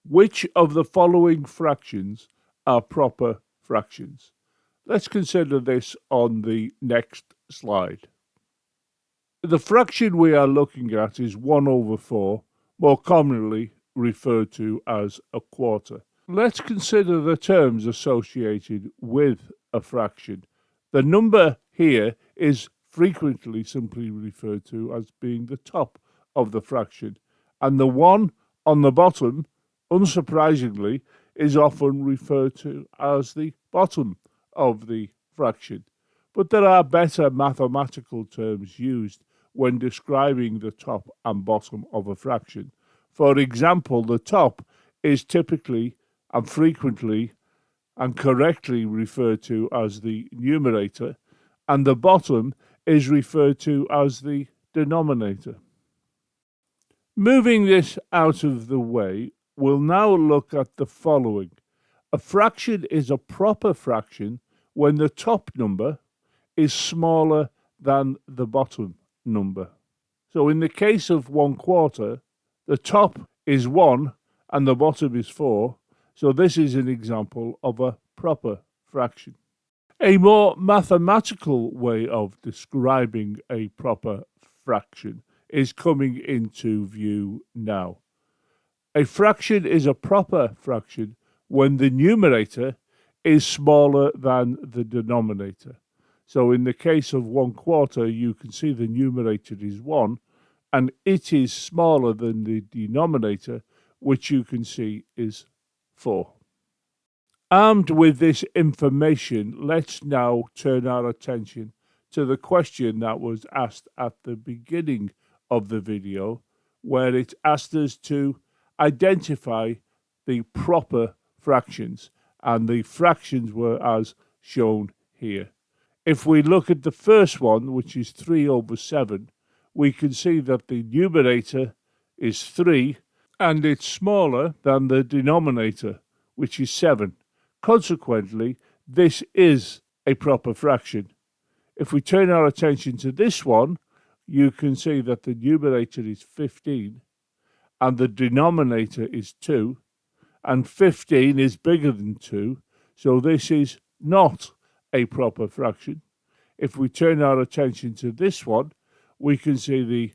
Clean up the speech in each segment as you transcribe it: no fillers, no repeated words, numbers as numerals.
Which of the following fractions are proper fractions? Let's consider this on the next slide. The fraction we are looking at is 1 over 4, more commonly referred to as a quarter. Let's consider the terms associated with a fraction. The number here is frequently simply referred to as being the top of the fraction, and the 1 on the bottom, unsurprisingly, is often referred to as the bottom of the fraction. But there are better mathematical terms used when describing the top and bottom of a fraction. For example, the top is typically and frequently and correctly referred to as the numerator, and the bottom is referred to as the denominator. Moving this out of the way, we'll now look at the following. A fraction is a proper fraction when the top number is smaller than the bottom number. So in the case of 1 quarter, the top is 1 and the bottom is 4. So this is an example of a proper fraction. A more mathematical way of describing a proper fraction is coming into view now. A fraction is a proper fraction when the numerator is smaller than the denominator. So in the case of 1 quarter, you can see the numerator is 1, and it is smaller than the denominator, which you can see is 4. Armed with this information, let's now turn our attention to the question that was asked at the beginning of the video, where it asked us to identify the proper fractions, and the fractions were as shown here. If we look at the first one, which is 3 over 7, we can see that the numerator is 3 and it's smaller than the denominator, which is 7. Consequently, this is a proper fraction. If we turn our attention to this one, you can see that the numerator is 15 and the denominator is 2, and 15 is bigger than 2, so this is not a proper fraction. If we turn our attention to this one, we can see the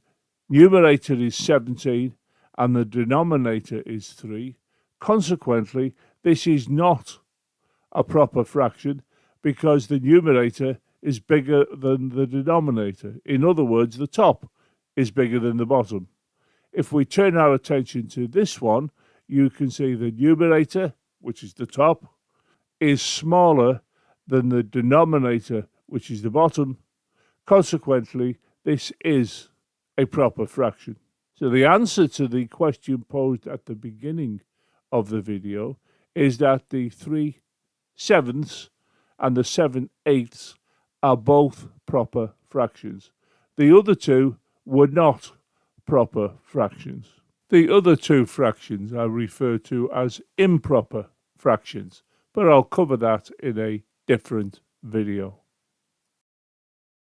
numerator is 17 and the denominator is 3. Consequently, this is not a proper fraction because the numerator is bigger than the denominator. In other words, the top is bigger than the bottom. If we turn our attention to this one, you can see the numerator, which is the top, is smaller than the denominator, which is the bottom. Consequently, this is a proper fraction. So the answer to the question posed at the beginning of the video is that the 3/7 and the 7/8 are both proper fractions. The other two were not proper fractions. The other two fractions are referred to as improper fractions, but I'll cover that in a different video.